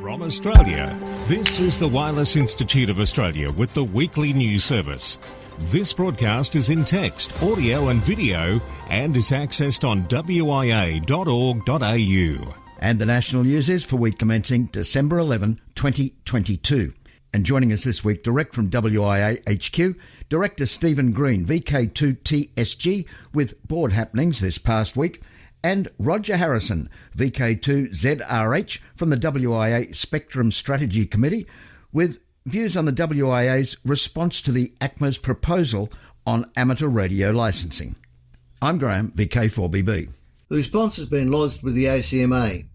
From Australia, this is the Wireless Institute of Australia with the weekly news service. This broadcast is in text, audio and video and is accessed on wia.org.au. And the national news is for week commencing December 11, 2022. And joining us this week, direct from WIA HQ, Director Stephen Green, VK2TSG, with board happenings this past week, and Roger Harrison, VK2ZRH, from the WIA Spectrum Strategy Committee, with views on the WIA's response to the ACMA's proposal on amateur radio licensing. I'm Graham, VK4BB. The response has been lodged with the ACMA.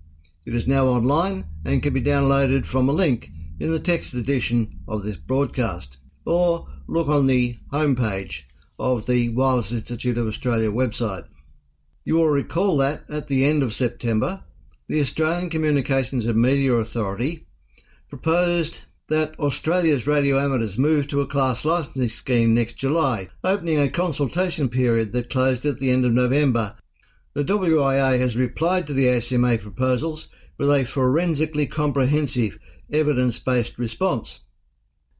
It is now online and can be downloaded from a link in the text edition of this broadcast, or look on the homepage of the Wireless Institute of Australia website. You will recall that at the end of September, the Australian Communications and Media Authority proposed that Australia's radio amateurs move to a class licensing scheme next July, opening a consultation period that closed at the end of November. The WIA has replied to the ACMA proposals with a forensically comprehensive, evidence-based response.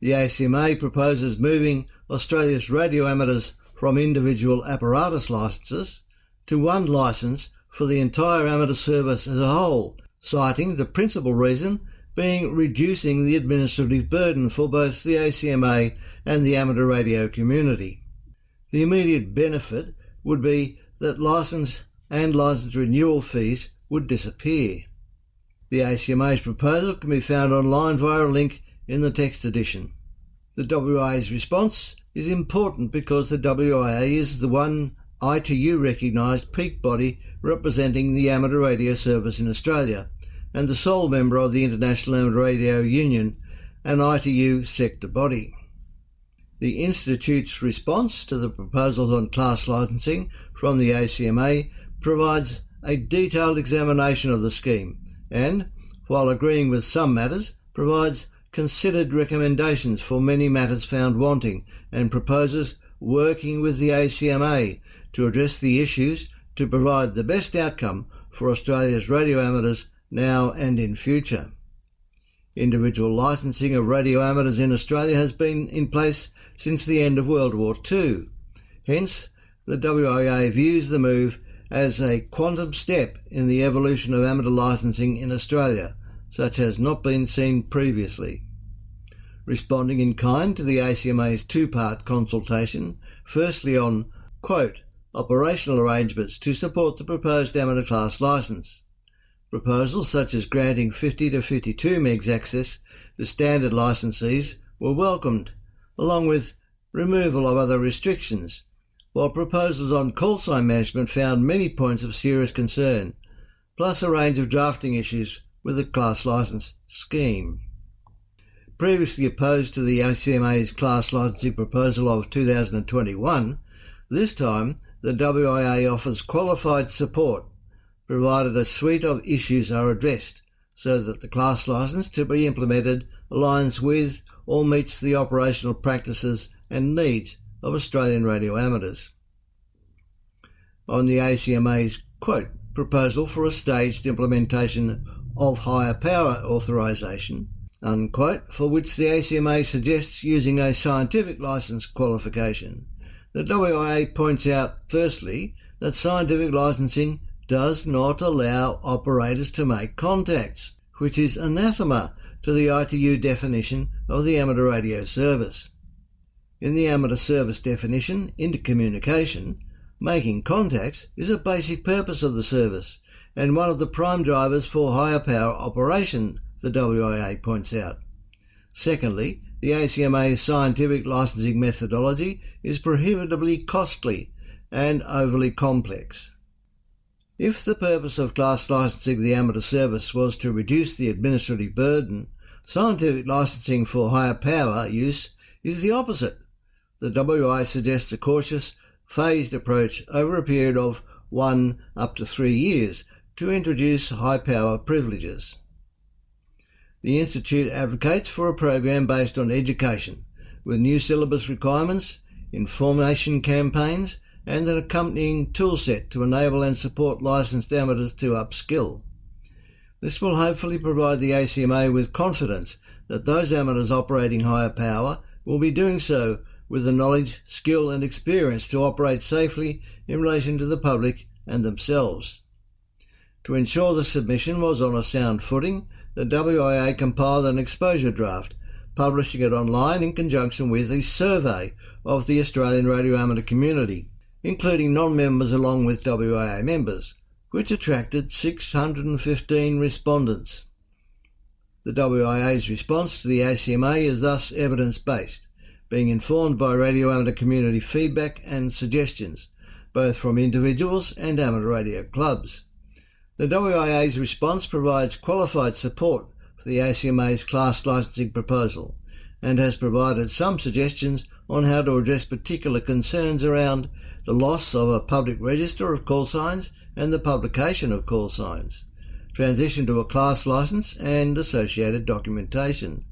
The ACMA proposes moving Australia's radio amateurs from individual apparatus licences to one licence for the entire amateur service as a whole, citing the principal reason being reducing the administrative burden for both the ACMA and the amateur radio community. The immediate benefit would be that licence and licence renewal fees would disappear. The ACMA's proposal can be found online via a link in the text edition. The WIA's response is important because the WIA is the one ITU recognised peak body representing the amateur radio service in Australia, and the sole member of the International Amateur Radio Union, an ITU sector body. The Institute's response to the proposals on class licensing from the ACMA provides a detailed examination of the scheme and, while agreeing with some matters, provides considered recommendations for many matters found wanting and proposes working with the ACMA to address the issues to provide the best outcome for Australia's radio amateurs now and in future. Individual licensing of radio amateurs in Australia has been in place since the end of World War II. Hence, the WIA views the move as a quantum step in the evolution of amateur licensing in Australia, such has not been seen previously. Responding in kind to the ACMA's two-part consultation, firstly on, quote, operational arrangements to support the proposed amateur class licence. Proposals such as granting 50 to 52 megs access to standard licensees were welcomed, along with removal of other restrictions, while proposals on call sign management found many points of serious concern, plus a range of drafting issues with the class licence scheme. Previously opposed to the ACMA's class licensing proposal of 2021, this time the WIA offers qualified support, provided a suite of issues are addressed, so that the class licence to be implemented aligns with or meets the operational practices and needs of Australian radio amateurs. On the ACMA's, quote, proposal for a staged implementation of higher power authorisation, unquote, for which the ACMA suggests using a scientific licence qualification, the WIA points out, firstly, that scientific licensing does not allow operators to make contacts, which is anathema to the ITU definition of the amateur radio service. In the amateur service definition, intercommunication, making contacts is a basic purpose of the service and one of the prime drivers for higher power operation, the WIA points out. Secondly, the ACMA's scientific licensing methodology is prohibitively costly and overly complex. If the purpose of class licensing the amateur service was to reduce the administrative burden, scientific licensing for higher power use is the opposite. The WI suggests a cautious, phased approach over a period of 1 up to 3 years to introduce high power privileges. The Institute advocates for a program based on education, with new syllabus requirements, information campaigns, and an accompanying toolset to enable and support licensed amateurs to upskill. This will hopefully provide the ACMA with confidence that those amateurs operating higher power will be doing so with the knowledge, skill and experience to operate safely in relation to the public and themselves. To ensure the submission was on a sound footing, the WIA compiled an exposure draft, publishing it online in conjunction with a survey of the Australian radio amateur community, including non-members along with WIA members, which attracted 615 respondents. The WIA's response to the ACMA is thus evidence-based, being informed by radio amateur community feedback and suggestions, both from individuals and amateur radio clubs. The WIA's response provides qualified support for the ACMA's class licensing proposal and has provided some suggestions on how to address particular concerns around the loss of a public register of call signs and the publication of call signs, transition to a class license and associated documentation,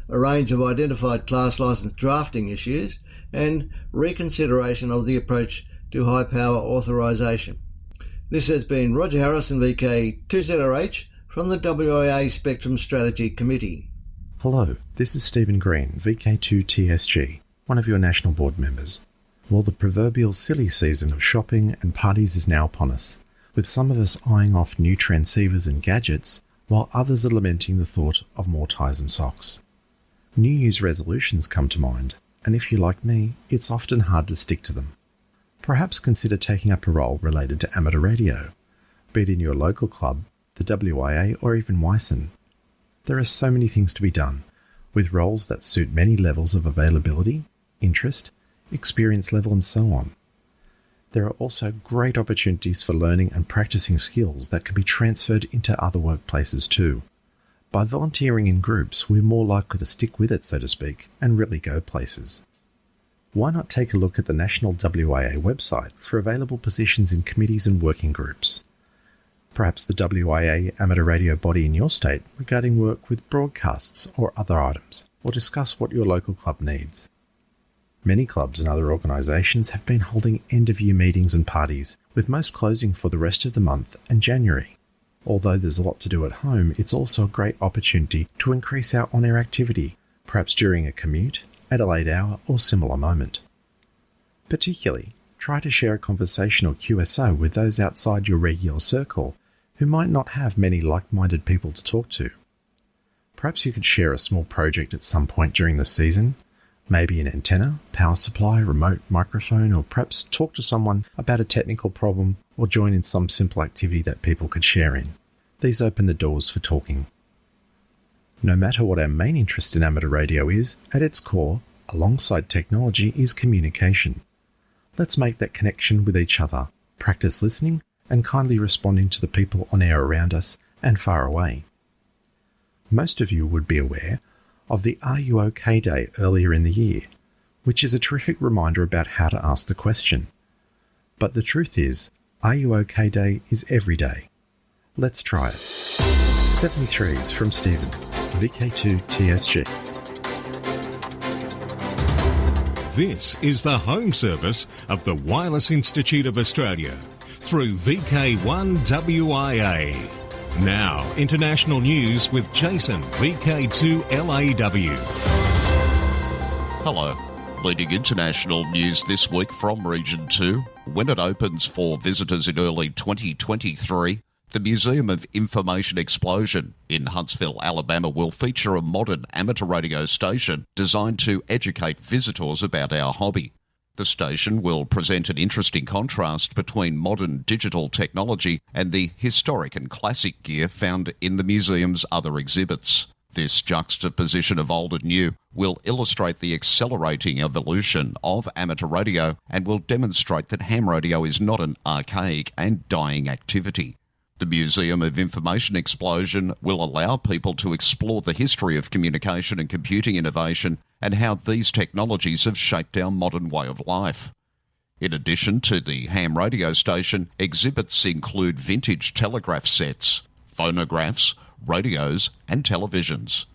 a range of identified class license drafting issues, and reconsideration of the approach to high power authorisation. This has been Roger Harrison, VK2ZRH, from the WIA Spectrum Strategy Committee. Hello, this is Stephen Green, VK2TSG, one of your National Board members. Well, the proverbial silly season of shopping and parties is now upon us, with some of us eyeing off new transceivers and gadgets, while others are lamenting the thought of more ties and socks. New Year's resolutions come to mind, and if you're like me, it's often hard to stick to them. Perhaps consider taking up a role related to amateur radio, be it in your local club, the WIA, or even WISN. There are so many things to be done, with roles that suit many levels of availability, interest, experience level, and so on. There are also great opportunities for learning and practicing skills that can be transferred into other workplaces too. By volunteering in groups, we're more likely to stick with it, so to speak, and really go places. Why not take a look at the National WIA website for available positions in committees and working groups? Perhaps the WIA amateur radio body in your state regarding work with broadcasts or other items, or discuss what your local club needs. Many clubs and other organisations have been holding end-of-year meetings and parties, with most closing for the rest of the month and January. Although there's a lot to do at home, it's also a great opportunity to increase our on-air activity, perhaps during a commute, at a late hour, or similar moment. Particularly, try to share a conversational QSO with those outside your regular circle who might not have many like-minded people to talk to. Perhaps you could share a small project at some point during the season, maybe an antenna, power supply, remote microphone, or perhaps talk to someone about a technical problem or join in some simple activity that people could share in. These open the doors for talking. No matter what our main interest in amateur radio is, at its core, alongside technology, is communication. Let's make that connection with each other, practice listening, and kindly responding to the people on air around us and far away. Most of you would be aware of the Are You OK Day earlier in the year, which is a terrific reminder about how to ask the question. But the truth is, Are You OK Day is every day. Let's try it. 73s from Stephen, VK2TSG. This is the home service of the Wireless Institute of Australia through VK1WIA. Now, international news with Jason, VK2LAW. Hello. Leading international news this week from Region 2. When it opens for visitors in early 2023, the Museum of Information Explosion in Huntsville, Alabama will feature a modern amateur radio station designed to educate visitors about our hobby. The station will present an interesting contrast between modern digital technology and the historic and classic gear found in the museum's other exhibits. This juxtaposition of old and new will illustrate the accelerating evolution of amateur radio and will demonstrate that ham radio is not an archaic and dying activity. The Museum of Information Explosion will allow people to explore the history of communication and computing innovation and how these technologies have shaped our modern way of life. In addition to the ham radio station, exhibits include vintage telegraph sets, phonographs, radios and televisions.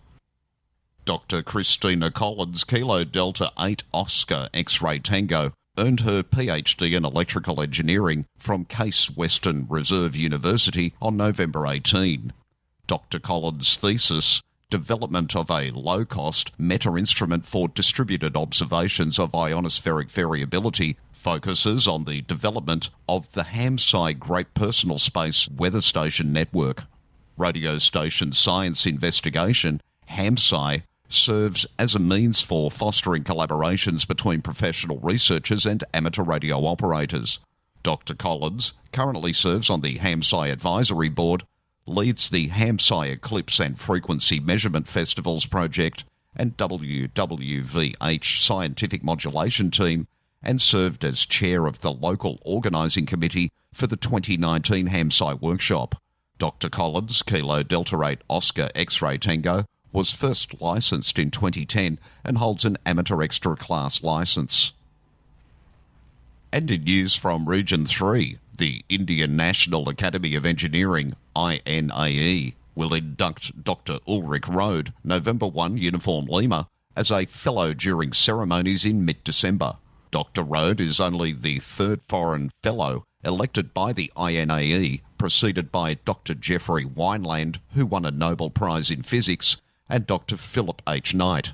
Dr. Christina Collins, Kilo Delta 8 Oscar X-Ray Tango, earned her PhD in electrical engineering from Case Western Reserve University on November 18. Dr. Collins' thesis, Development of a Low-Cost Meta-Instrument for Distributed Observations of Ionospheric Variability, focuses on the development of the HAMSCI Great Personal Space Weather Station Network. Radio Station Science Investigation, HAMSCI, serves as a means for fostering collaborations between professional researchers and amateur radio operators. Dr. Collins currently serves on the HAMSCI Advisory Board, leads the HAMSCI Eclipse and Frequency Measurement Festivals project and WWVH Scientific Modulation Team, and served as chair of the local organising committee for the 2019 HAMSCI workshop. Dr. Collins, Kilo Delta 8 Oscar X-Ray Tango, was first licensed in 2010 and holds an amateur extra class licence. And in news from Region 3, the Indian National Academy of Engineering, INAE, will induct Dr. Ulrich Rode, November 1 Uniform Lima, as a Fellow during ceremonies in mid-December. Dr. Rode is only the third foreign Fellow elected by the INAE, preceded by Dr. Jeffrey Wineland, who won a Nobel Prize in Physics, and Dr. Philip H. Knight.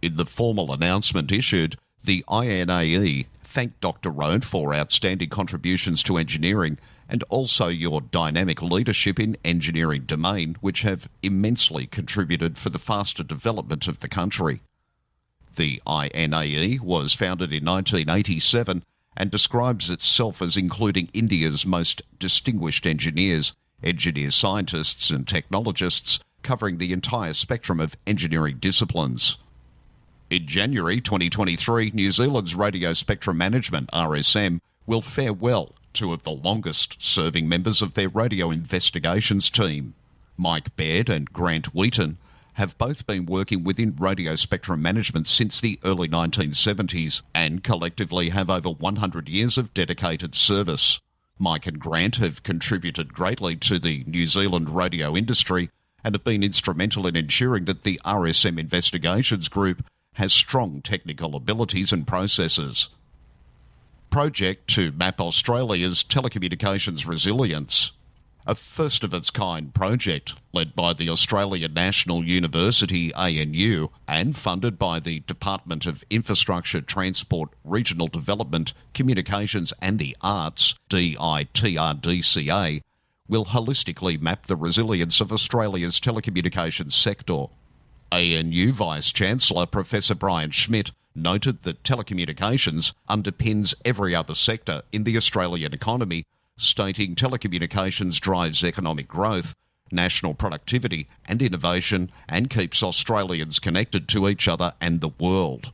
In the formal announcement issued, the INAE thanked Dr. Rode for outstanding contributions to engineering and also your dynamic leadership in engineering domain, which have immensely contributed for the faster development of the country. The INAE was founded in 1987 and describes itself as including India's most distinguished engineers, engineer scientists and technologists, covering the entire spectrum of engineering disciplines. In January 2023, New Zealand's Radio Spectrum Management, RSM, will farewell two of the longest-serving members of their radio investigations team. Mike Baird and Grant Wheaton have both been working within radio spectrum management since the early 1970s and collectively have over 100 years of dedicated service. Mike and Grant have contributed greatly to the New Zealand radio industry and have been instrumental in ensuring that the RSM Investigations Group has strong technical abilities and processes. Project to map Australia's telecommunications resilience. A first-of-its-kind project led by the Australian National University, ANU, and funded by the Department of Infrastructure, Transport, Regional Development, Communications and the Arts, DITRDCA, will holistically map the resilience of Australia's telecommunications sector. ANU Vice-Chancellor Professor Brian Schmidt noted that telecommunications underpins every other sector in the Australian economy, stating telecommunications drives economic growth, national productivity and innovation and keeps Australians connected to each other and the world.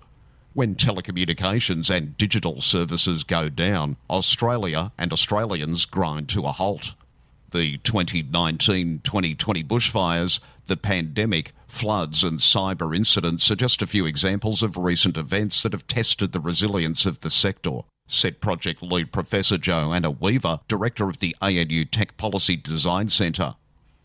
When telecommunications and digital services go down, Australia and Australians grind to a halt. The 2019-2020 bushfires, the pandemic, floods and cyber incidents are just a few examples of recent events that have tested the resilience of the sector, said Project Lead Professor Joanna Weaver, Director of the ANU Tech Policy Design Centre.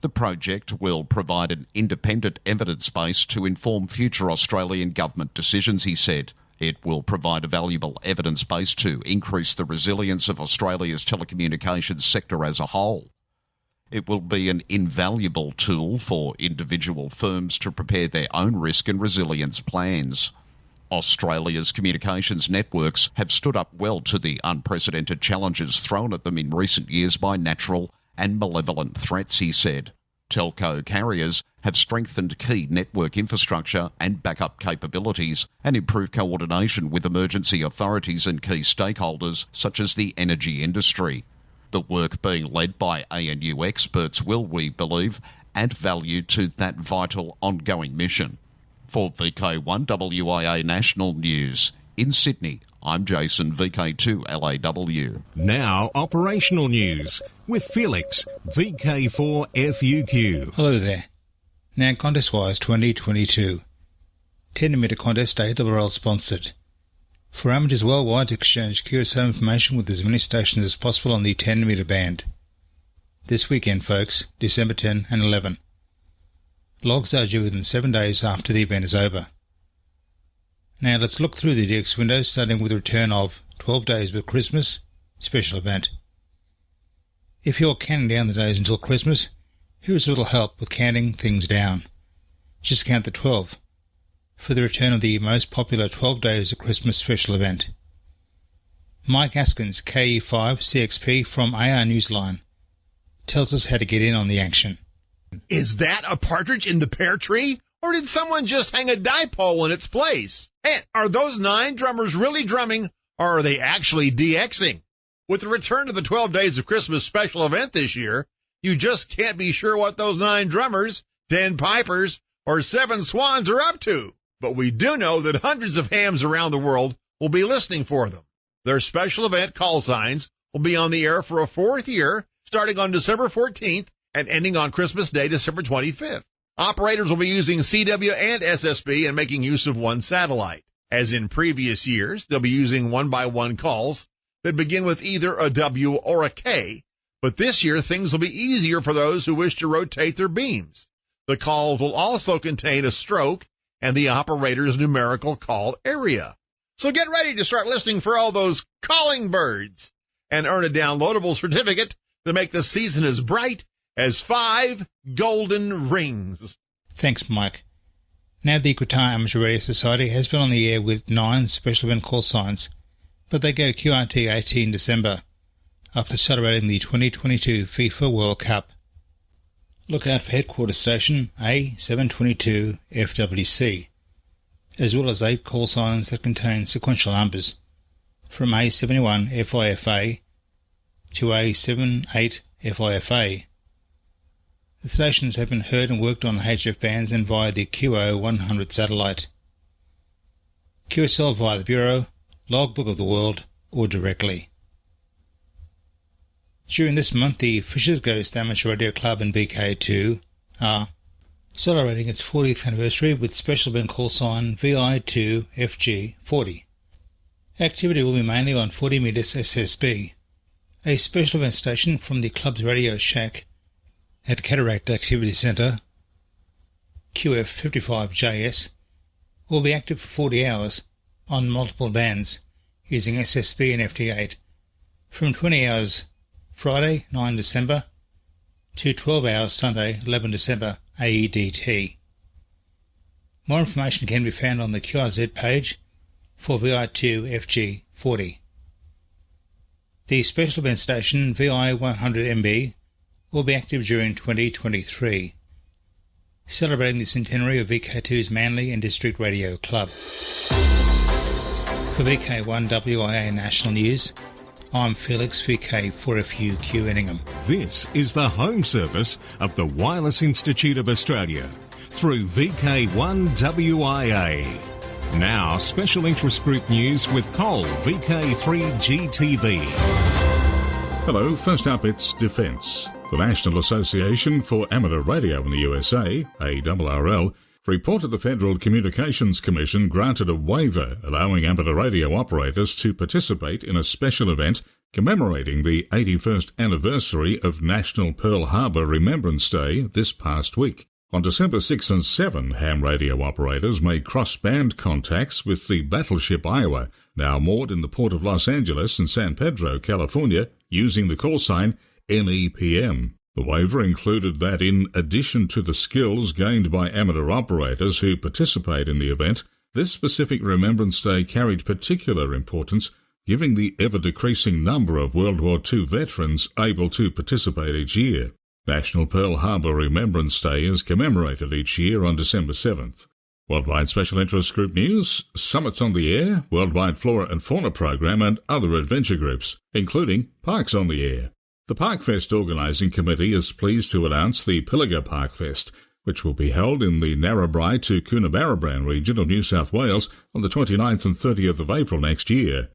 The project will provide an independent evidence base to inform future Australian government decisions, he said. It will provide a valuable evidence base to increase the resilience of Australia's telecommunications sector as a whole. It will be an invaluable tool for individual firms to prepare their own risk and resilience plans. Australia's communications networks have stood up well to the unprecedented challenges thrown at them in recent years by natural and malevolent threats, he said. Telco carriers have strengthened key network infrastructure and backup capabilities and improved coordination with emergency authorities and key stakeholders such as the energy industry. The work being led by ANU experts will, we believe, add value to that vital ongoing mission. For VK1WIA National News, in Sydney, I'm Jason, VK2LAW. Now, operational news with Felix, VK4FUQ. Hello there. Now, Contest-Wise 2022. 10-metre contest ARRL sponsored. For amateurs worldwide to exchange QSO information with as many stations as possible on the 10-metre band. This weekend, folks, December 10 and 11. Logs are due within 7 days after the event is over. Now let's look through the DX window, starting with the return of 12 Days With Christmas special event. If you're counting down the days until Christmas, Here is a little help with counting things down. Just count the 12 for the return of the most popular 12 Days of Christmas special event. Mike Askins, KE5CXP from AR Newsline, tells us how to get in on the action. Is that a partridge in the pear tree? Or did someone just hang a dipole in its place? And are those 9 drummers really drumming, or are they actually DXing? With the return of the 12 Days of Christmas special event this year, you just can't be sure what those 9 drummers, 10 pipers, or 7 swans are up to. But we do know that hundreds of hams around the world will be listening for them. Their special event call signs will be on the air for a 4th year, starting on December 14th and ending on Christmas Day, December 25th. Operators will be using CW and SSB and making use of one satellite. As in previous years, they'll be using one-by-one calls that begin with either a W or a K, but this year things will be easier for those who wish to rotate their beams. The calls will also contain a stroke and the operator's numerical call area. So get ready to start listening for all those calling birds and earn a downloadable certificate to make the season as bright as 5 golden rings. Thanks, Mike. Now the Qatar Amateur Radio Society has been on the air with 9 special event call signs, but they go QRT 18 December, after celebrating the 2022 FIFA World Cup. Look out for headquarters station A722 FWC, as well as 8 call signs that contain sequential numbers, from A71 FIFA to A78 FIFA. The stations have been heard and worked on the HF bands and via the QO100 satellite. QSL via the Bureau, Logbook of the World, or directly. During this month, the Fisher's Ghost Amateur Radio Club and BK2 are celebrating its 40th anniversary with special event call sign VI2FG40. Activity will be mainly on 40 metres SSB. A special event station from the club's Radio Shack at Cataract Activity Centre, QF55JS, will be active for 40 hours on multiple bands using SSB and FT8 from 20 hours Friday 9 December to 12 hours Sunday 11 December AEDT. More information can be found on the QRZ page for VI2FG40. The special event station VI100MB will be active during 2023, celebrating the centenary of VK2's Manly and District Radio Club. For VK1WIA National News, I'm Felix VK4FUQ Enningham. This is the home service of the Wireless Institute of Australia through VK1WIA. Now, special interest group news with Cole, VK3GTV. Hello, first up it's Defence. The National Association for Amateur Radio in the USA, ARRL, reported the Federal Communications Commission granted a waiver allowing amateur radio operators to participate in a special event commemorating the 81st anniversary of National Pearl Harbor Remembrance Day this past week. On December 6 and 7, ham radio operators made cross-band contacts with the battleship Iowa, now moored in the port of Los Angeles and San Pedro, California, using the call sign NEPM. The waiver included that in addition to the skills gained by amateur operators who participate in the event, this specific Remembrance Day carried particular importance, given the ever-decreasing number of World War II veterans able to participate each year. National Pearl Harbor Remembrance Day is commemorated each year on December 7th. Worldwide Special Interest Group News, Summits on the Air, Worldwide Flora and Fauna Program and other adventure groups, including Parks on the Air. The Parkfest Organising Committee is pleased to announce the Pilliga Parkfest, which will be held in the Narrabri to Coonabarabran region of New South Wales on the 29th and 30th of April next year.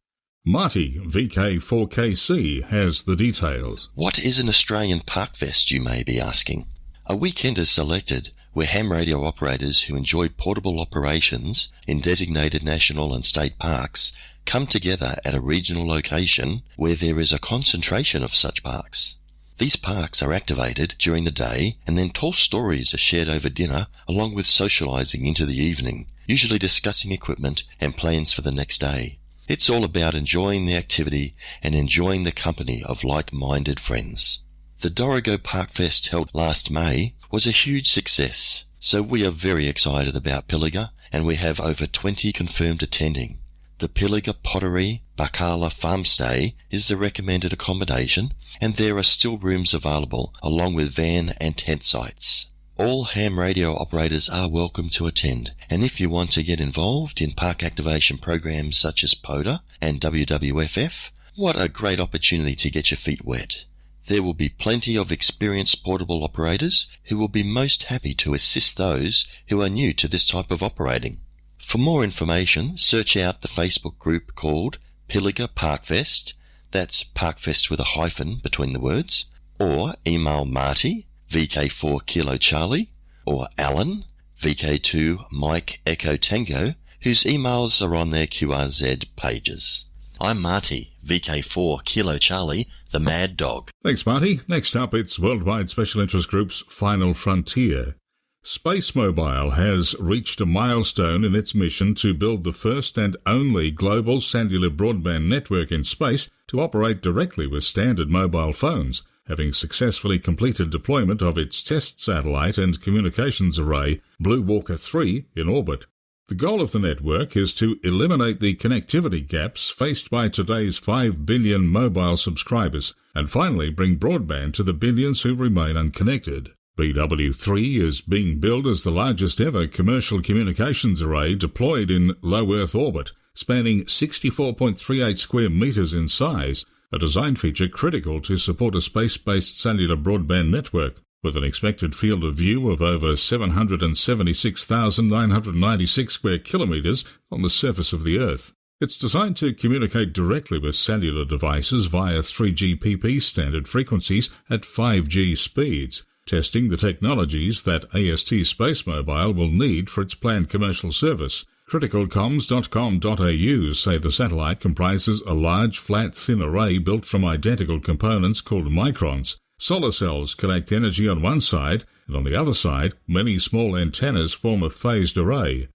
Marty, VK4KC, has the details. What is an Australian Parkfest, you may be asking? A weekend is selected where ham radio operators who enjoy portable operations in designated national and state parks come together at a regional location where there is a concentration of such parks. These parks are activated during the day and then tall stories are shared over dinner along with socialising into the evening, usually discussing equipment and plans for the next day. It's all about enjoying the activity and enjoying the company of like-minded friends. The Dorrigo Parkfest held last May was a huge success, so we are very excited about Pilliga, and we have over 20 confirmed attending. The Pilliga Pottery Bacala Farmstay is the recommended accommodation, and there are still rooms available, along with van and tent sites. All ham radio operators are welcome to attend, and if you want to get involved in park activation programs such as PODA and WWFF, what a great opportunity to get your feet wet. There will be plenty of experienced portable operators who will be most happy to assist those who are new to this type of operating. For more information, search out the Facebook group called Pilliga Parkfest, that's Parkfest with a hyphen between the words, or email Marty, VK4 Kilo Charlie, or Alan, VK2 Mike Echo Tango, whose emails are on their QRZ pages. I'm Marty, VK4 Kilo Charlie, the Mad Dog. Thanks, Marty. Next up, it's Worldwide Special Interest Group's Final Frontier. Space Mobile has reached a milestone in its mission to build the first and only global cellular broadband network in space to operate directly with standard mobile phones, having successfully completed deployment of its test satellite and communications array, Blue Walker 3, in orbit. The goal of the network is to eliminate the connectivity gaps faced by today's 5 billion mobile subscribers and finally bring broadband to the billions who remain unconnected. BW3 is being billed as the largest ever commercial communications array deployed in low Earth orbit, spanning 64.38 square meters in size, a design feature critical to support a space-based cellular broadband network, with an expected field of view of over 776,996 square kilometers on the surface of the Earth. It's designed to communicate directly with cellular devices via 3GPP standard frequencies at 5G speeds, testing the technologies that AST Space Mobile will need for its planned commercial service. Criticalcoms.com.au say the satellite comprises a large, flat, thin array built from identical components called microns. Solar cells collect energy on one side, and on the other side, many small antennas form a phased array.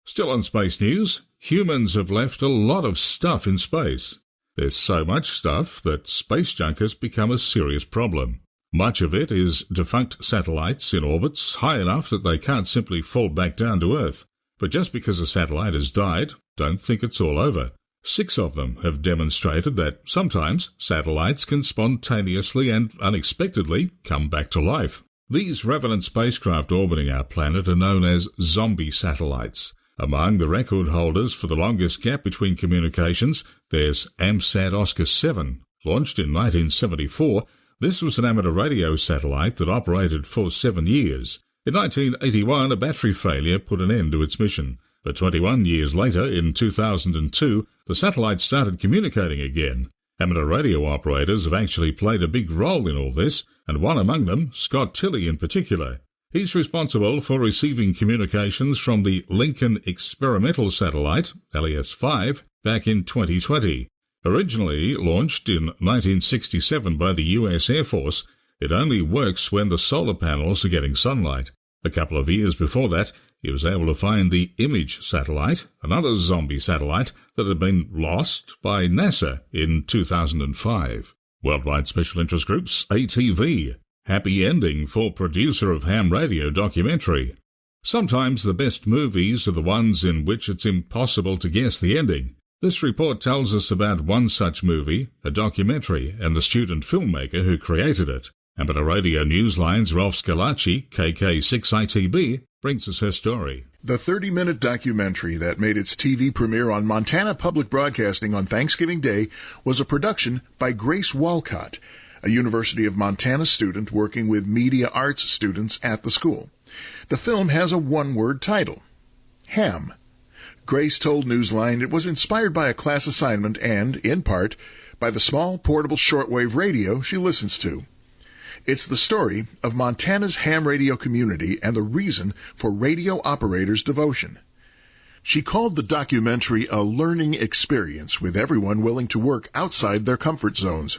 Still on space news, humans have left a lot of stuff in space. There's so much stuff that space junk has become a serious problem. Much of it is defunct satellites in orbits high enough that they can't simply fall back down to Earth. But just because a satellite has died, don't think it's all over. 6 of them have demonstrated that sometimes satellites can spontaneously and unexpectedly come back to life. These revenant spacecraft orbiting our planet are known as zombie satellites. Among the record holders for the longest gap between communications, there's AMSAT Oscar 7. Launched in 1974, this was an amateur radio satellite that operated for 7 years. In 1981, a battery failure put an end to its mission. But 21 years later, in 2002, the satellite started communicating again. Amateur radio operators have actually played a big role in all this, and one among them, Scott Tilley in particular. He's responsible for receiving communications from the Lincoln Experimental Satellite, LES-5, back in 2020. Originally launched in 1967 by the US Air Force, it only works when the solar panels are getting sunlight. A couple of years before that, he was able to find the Image satellite, another zombie satellite that had been lost by NASA in 2005. Worldwide Special Interest Group's ATV. Happy ending for producer of ham radio documentary. Sometimes the best movies are the ones in which it's impossible to guess the ending. This report tells us about one such movie, a documentary, and the student filmmaker who created it. Amateur Radio Newsline's Ralph Scalacci, KK6ITB, brings us her story. The 30-minute documentary that made its TV premiere on Montana Public Broadcasting on Thanksgiving Day was a production by Grace Walcott, a University of Montana student working with media arts students at the school. The film has a one-word title, Ham. Grace told Newsline it was inspired by a class assignment and, in part, by the small portable shortwave radio she listens to. It's the story of Montana's ham radio community and the reason for radio operators' devotion. She called the documentary a learning experience with everyone willing to work outside their comfort zones.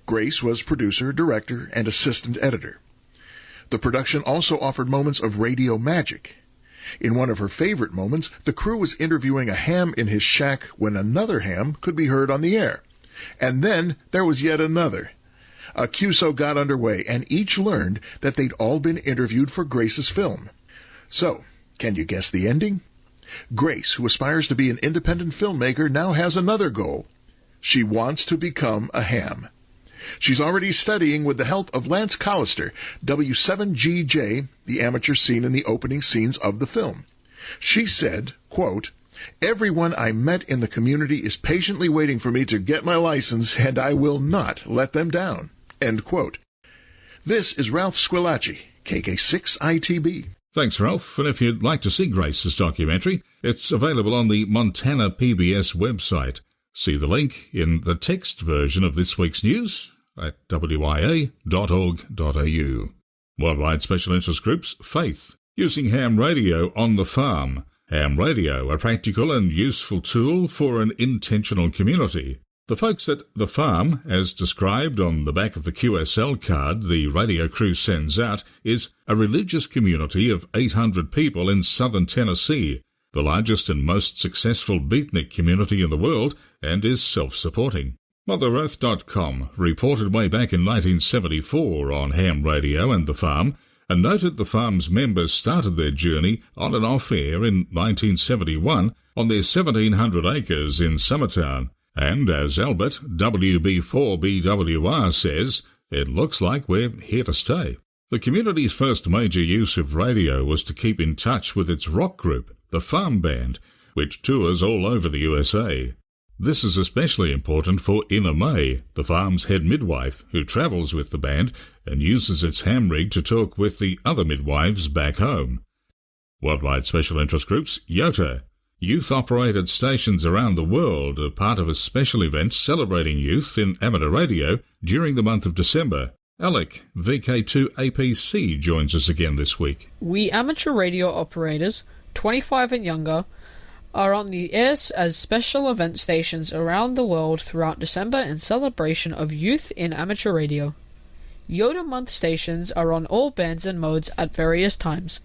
Grace was producer, director, and assistant editor. The production also offered moments of radio magic. In one of her favorite moments, the crew was interviewing a ham in his shack when another ham could be heard on the air. And then there was yet another. a QSO got underway, and each learned that they'd all been interviewed for Grace's film. So, can you guess the ending? Grace, who aspires to be an independent filmmaker, now has another goal. She wants to become a ham. She's already studying with the help of Lance Collister, W7GJ, the amateur seen in the opening scenes of the film. She said, quote, "Everyone I met in the community is patiently waiting for me to get my license, and I will not let them down." End quote. This is Ralph Squillaci, KK6ITB. Thanks, Ralph. And if you'd like to see Grace's documentary, it's available on the Montana PBS website. See the link in the text version of this week's news at wia.org.au. Worldwide Special Interest Groups, Faith, using ham radio on the farm. Ham radio, a practical and useful tool for an intentional community. The folks at the farm, as described on the back of the QSL card the radio crew sends out, is a religious community of 800 people in southern Tennessee, the largest and most successful beatnik community in the world, and is self-supporting. MotherEarth.com reported way back in 1974 on ham radio and the farm, and noted the farm's members started their journey on and off air in 1971 on their 1,700 acres in Summertown. And as Albert WB4BWR says, it looks like we're here to stay. The community's first major use of radio was to keep in touch with its rock group, the Farm Band, which tours all over the USA. This is especially important for Ina May, the farm's head midwife, who travels with the band and uses its ham rig to talk with the other midwives back home. Worldwide Special Interest Groups, YOTA. Youth-operated stations around the world are part of a special event celebrating youth in amateur radio during the month of December. Alec, VK2APC, joins us again this week. We amateur radio operators, 25 and younger, are on the air as special event stations around the world throughout December in celebration of youth in amateur radio. YOTA Month stations are on all bands and modes at various times.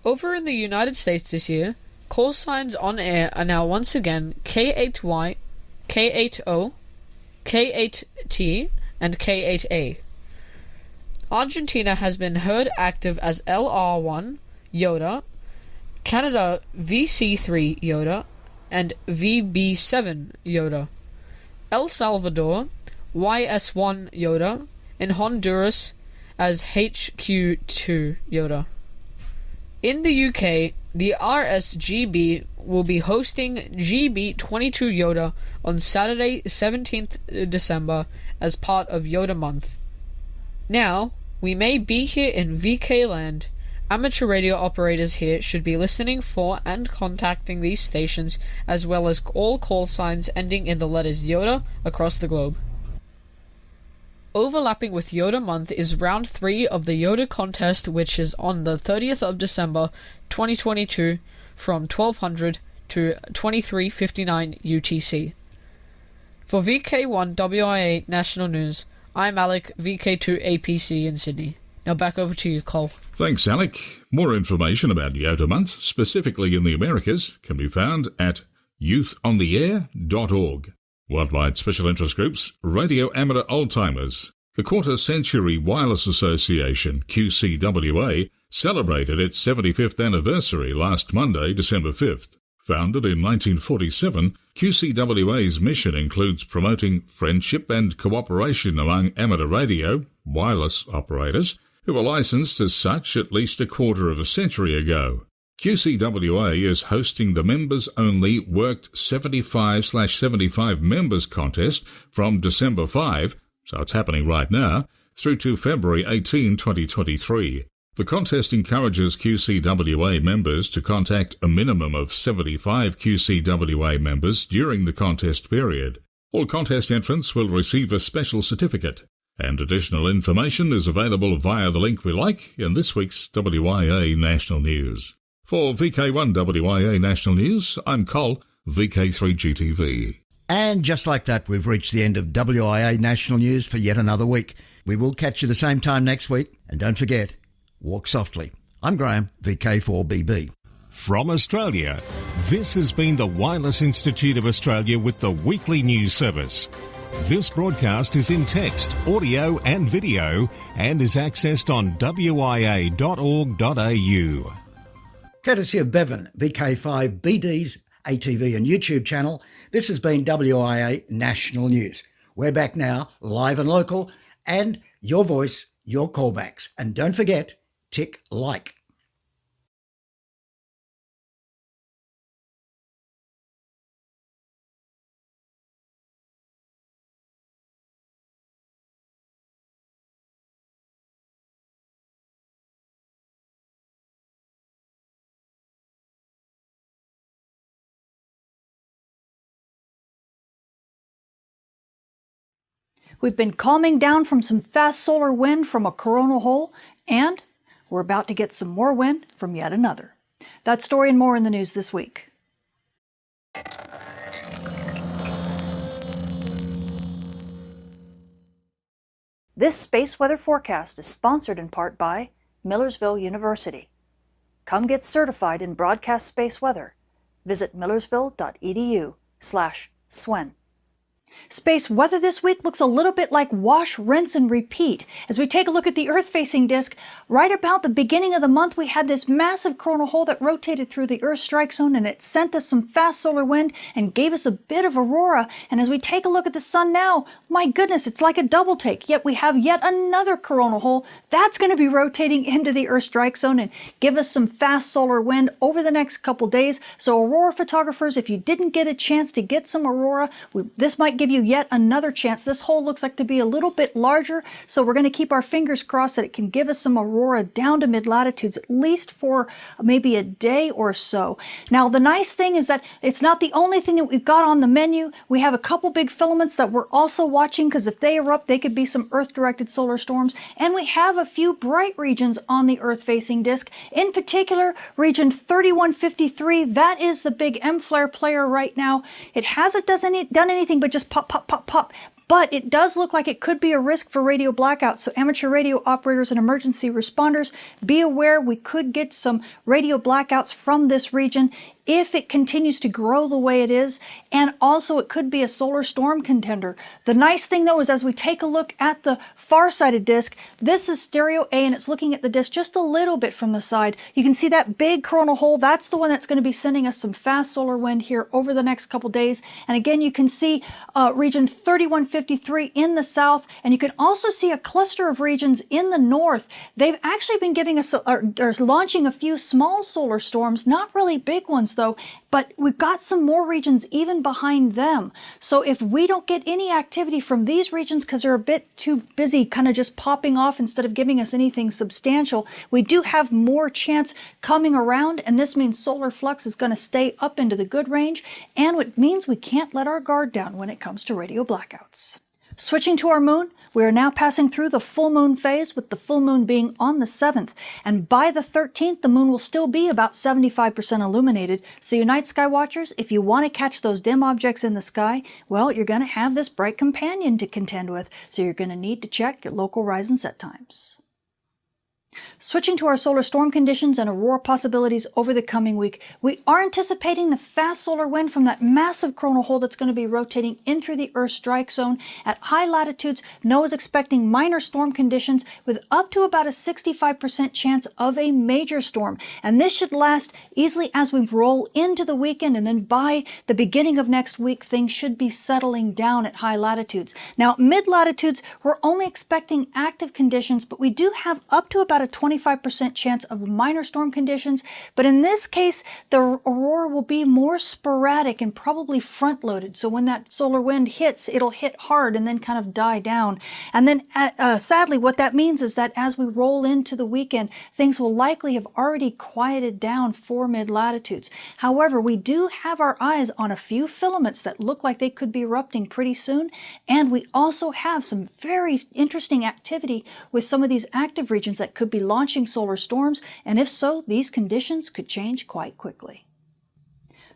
Over in the United States this year, call signs on air are now once again K8Y, K8O, K8T, and K8A. Argentina has been heard active as LR1, YOTA, Canada VC3 YOTA, and VB7 YOTA. El Salvador YS1 YOTA, and Honduras as HQ2 YOTA. In the UK, the RSGB will be hosting GB22 YOTA on Saturday 17th December as part of YOTA Month. Now, we may be here in VK land. Amateur radio operators here should be listening for and contacting these stations, as well as all call signs ending in the letters YOTA across the globe. Overlapping with YOTA Month is Round 3 of the YOTA contest, which is on the 30th of December 2022 from 1200 to 23:59 UTC. For VK1 WIA National News, I'm Alec, VK2APC in Sydney. Now back over to you, Cole. Thanks, Alec. More information about YOTA Month, specifically in the Americas, can be found at youthontheair.org. Worldwide Special Interest Groups, Radio Amateur Oldtimers. The Quarter Century Wireless Association, QCWA, celebrated its 75th anniversary last Monday, December 5th. Founded in 1947, QCWA's mission includes promoting friendship and cooperation among amateur radio, wireless operators, who were licensed as such at least a quarter of a century ago. QCWA is hosting the members-only Worked 75/75 Members Contest from December 5, so it's happening right now, through to February 18, 2023. The contest encourages QCWA members to contact a minimum of 75 QCWA members during the contest period. All contest entrants will receive a special certificate, and additional information is available via the link we like in this week's WIA National News. For VK1 WIA National News, I'm Col, VK3GTV. And just like that, we've reached the end of WIA National News for yet another week. We will catch you the same time next week, and don't forget, walk softly. I'm Graham, VK4BB. From Australia, this has been the Wireless Institute of Australia with the weekly news service. This broadcast is in text, audio and video and is accessed on wia.org.au. Courtesy of Bevan, VK5BD's ATV and YouTube channel, this has been WIA National News. We're back now, live and local, and your voice, your callbacks. And don't forget, tick like. We've been calming down from some fast solar wind from a coronal hole, and we're about to get some more wind from yet another. That story and more in the news this week. This space weather forecast is sponsored in part by Millersville University. Come get certified in broadcast space weather. Visit millersville.edu/SWEN. Space weather this week looks a little bit like wash, rinse, and repeat. As we take a look at the Earth-facing disk, right about the beginning of the month, we had this massive coronal hole that rotated through the Earth strike zone, and it sent us some fast solar wind and gave us a bit of aurora. And as we take a look at the sun now, my goodness, it's like a double take. Yet we have yet another coronal hole that's going to be rotating into the Earth strike zone and give us some fast solar wind over the next couple days. So aurora photographers, if you didn't get a chance to get some aurora, this might give you yet another chance. This hole looks like to be a little bit larger, so we're going to keep our fingers crossed that it can give us some aurora down to mid-latitudes, at least for maybe a day or so. Now, the nice thing is that it's not the only thing that we've got on the menu. We have a couple big filaments that we're also watching, because if they erupt, they could be some Earth-directed solar storms. And we have a few bright regions on the Earth-facing disk. In particular, region 3153, that is the big M-flare player right now. It hasn't done anything but just pop, pop, pop, pop. But it does look like it could be a risk for radio blackouts. So amateur radio operators and emergency responders, be aware we could get some radio blackouts from this region if it continues to grow the way it is, and also it could be a solar storm contender. The nice thing though is as we take a look at the far-sided disk, this is stereo A and it's looking at the disk just a little bit from the side. You can see that big coronal hole, that's the one that's going to be sending us some fast solar wind here over the next couple days. And again, you can see region 3153 in the south, and you can also see a cluster of regions in the north. They've actually been giving us, or launching a few small solar storms, not really big ones though, but we've got some more regions even behind them. So if we don't get any activity from these regions because they're a bit too busy kind of just popping off instead of giving us anything substantial, we do have more chance coming around, and this means solar flux is going to stay up into the good range, and it means we can't let our guard down when it comes to radio blackouts. Switching to our moon, we are now passing through the full moon phase, with the full moon being on the 7th. And by the 13th, the moon will still be about 75% illuminated. So you night sky watchers, if you want to catch those dim objects in the sky, well, you're going to have this bright companion to contend with. So you're going to need to check your local rise and set times. Switching to our solar storm conditions and aurora possibilities over the coming week, we are anticipating the fast solar wind from that massive coronal hole that's going to be rotating in through the Earth strike zone. At high latitudes, NOAA is expecting minor storm conditions with up to about a 65% chance of a major storm. And this should last easily as we roll into the weekend, and then by the beginning of next week, things should be settling down at high latitudes. Now, mid-latitudes, we're only expecting active conditions, but we do have up to about a 25% chance of minor storm conditions, but in this case, the aurora will be more sporadic and probably front-loaded. So when that solar wind hits, it'll hit hard and then kind of die down. And then, sadly, what that means is that as we roll into the weekend, things will likely have already quieted down for mid-latitudes. However, we do have our eyes on a few filaments that look like they could be erupting pretty soon, and we also have some very interesting activity with some of these active regions that could be launching solar storms, and if so, these conditions could change quite quickly.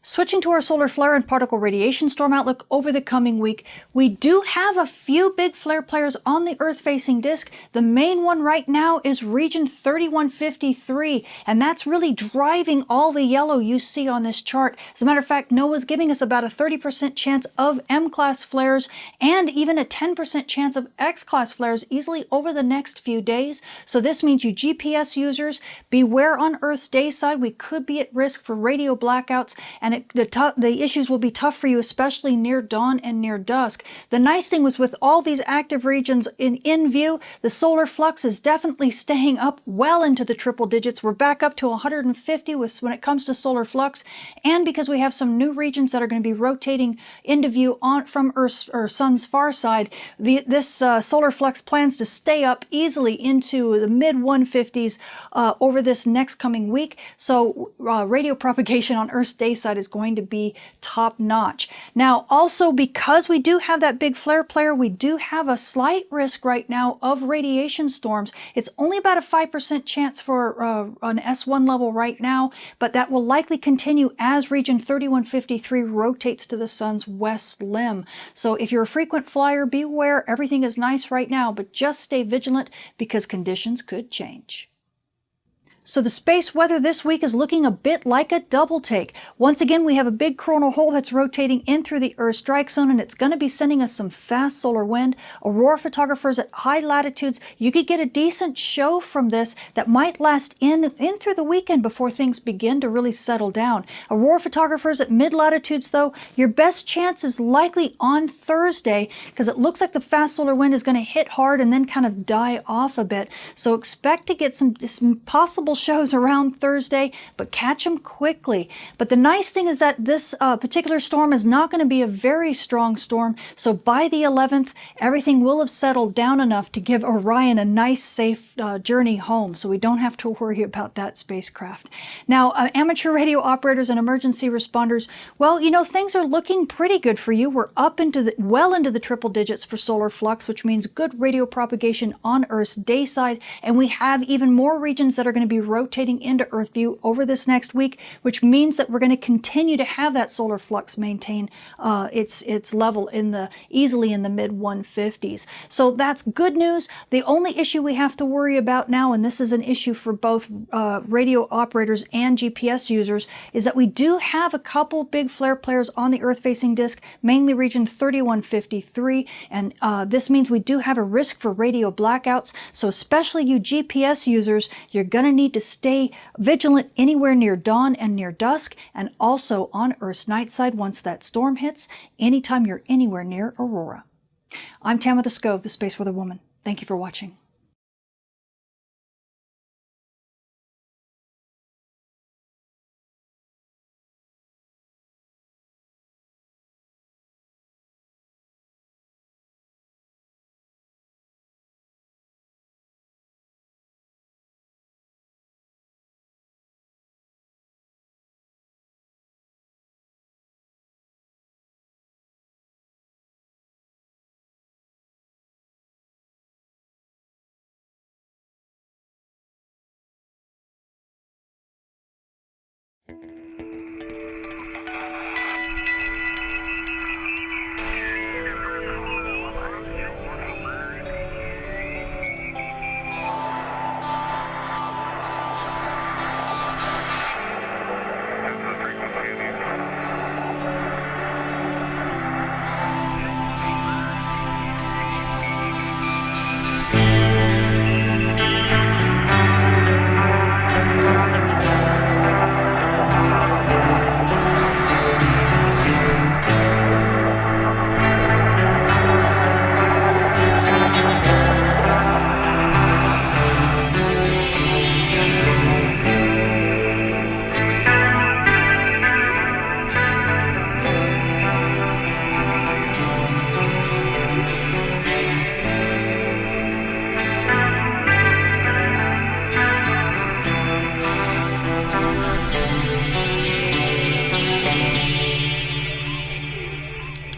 Switching to our solar flare and particle radiation storm outlook over the coming week, we do have a few big flare players on the Earth-facing disk. The main one right now is region 3153, and that's really driving all the yellow you see on this chart. As a matter of fact, NOAA's giving us about a 30% chance of M-class flares and even a 10% chance of X-class flares easily over the next few days. So this means you GPS users, beware on Earth's day side. We could be at risk for radio blackouts, and the issues will be tough for you, especially near dawn and near dusk. The nice thing was with all these active regions in view, the solar flux is definitely staying up well into the triple digits. We're back up to 150 when it comes to solar flux, and because we have some new regions that are going to be rotating into view from Earth's or Sun's far side, this solar flux plans to stay up easily into the mid 150s over this next coming week. So radio propagation on Earth's day side is going to be top notch. Now, also because we do have that big flare player, we do have a slight risk right now of radiation storms. It's only about a 5% chance for an S1 level right now, but that will likely continue as region 3153 rotates to the sun's west limb. So if you're a frequent flyer, beware. Everything is nice right now, but just stay vigilant because conditions could change. So the space weather this week is looking a bit like a double take. Once again, we have a big coronal hole that's rotating in through the Earth strike zone, and it's going to be sending us some fast solar wind. Aurora photographers at high latitudes, you could get a decent show from this that might last in through the weekend before things begin to really settle down. Aurora photographers at mid latitudes, though, your best chance is likely on Thursday because it looks like the fast solar wind is going to hit hard and then kind of die off a bit. So expect to get some possible shows around Thursday, but catch them quickly. But the nice thing is that this particular storm is not going to be a very strong storm, so by the 11th, everything will have settled down enough to give Orion a nice, safe journey home, so we don't have to worry about that spacecraft. Now, amateur radio operators and emergency responders, well, you know, things are looking pretty good for you. We're up into well into the triple digits for solar flux, which means good radio propagation on Earth's day side, and we have even more regions that are going to be rotating into Earth view over this next week, which means that we're going to continue to have that solar flux maintain its level easily in the mid 150s. So that's good news. The only issue we have to worry about now, and this is an issue for both radio operators and GPS users, is that we do have a couple big flare players on the Earth-facing disk, mainly region 3153, and this means we do have a risk for radio blackouts. So especially you GPS users, you're going to need to stay vigilant anywhere near dawn and near dusk, and also on Earth's night side once that storm hits, anytime you're anywhere near Aurora. I'm Tamitha Skov, the Space Weather Woman. Thank you for watching.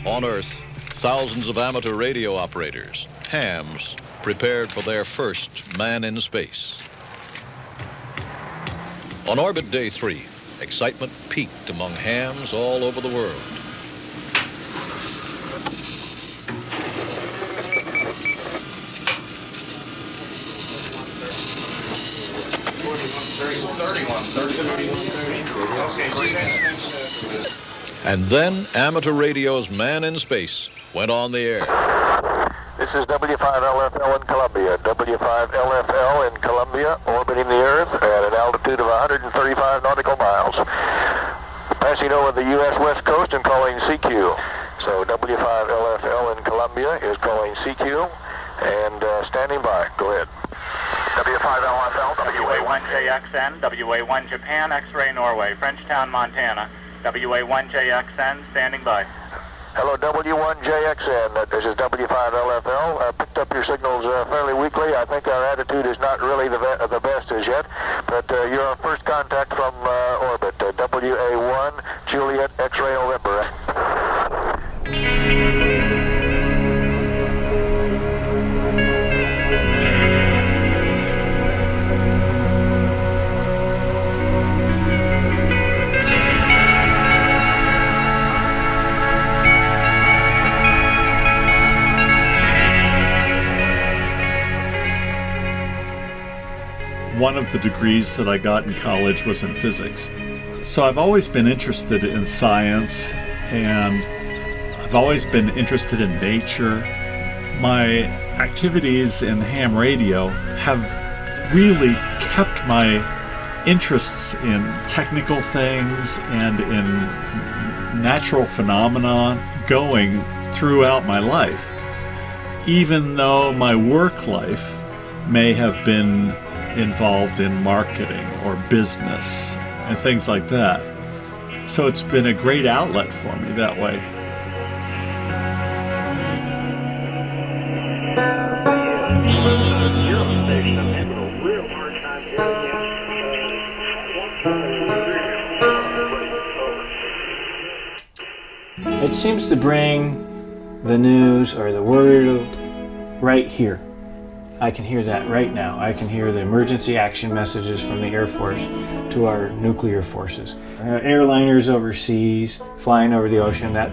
On Earth, thousands of amateur radio operators, hams, prepared for their first man in space. On orbit day 3, excitement peaked among hams all over the world. And then amateur radio's Man in Space went on the air. This is W5LFL in Columbia. W5LFL in Columbia, orbiting the Earth at an altitude of 135 nautical miles. Passing over the U.S. West Coast and calling CQ. So W5LFL in Columbia is calling CQ and standing by. Go ahead. W5LFL, WA1JXN, WA1 Japan, X-Ray Norway, Frenchtown, Montana. WA1JXN, standing by. Hello, W1JXN. This is W5LFL. Picked up your signals fairly weakly. I think our attitude is not really the best as yet, but you're on first contact from orbit. WA1, Juliet, X-Ray November. One of the degrees that I got in college was in physics. So I've always been interested in science, and I've always been interested in nature. My activities in ham radio have really kept my interests in technical things and in natural phenomena going throughout my life. Even though my work life may have been involved in marketing or business and things like that. So it's been a great outlet for me that way. It seems to bring the news or the word right here. I can hear that right now. I can hear the emergency action messages from the Air Force to our nuclear forces. Airliners overseas, flying over the ocean, that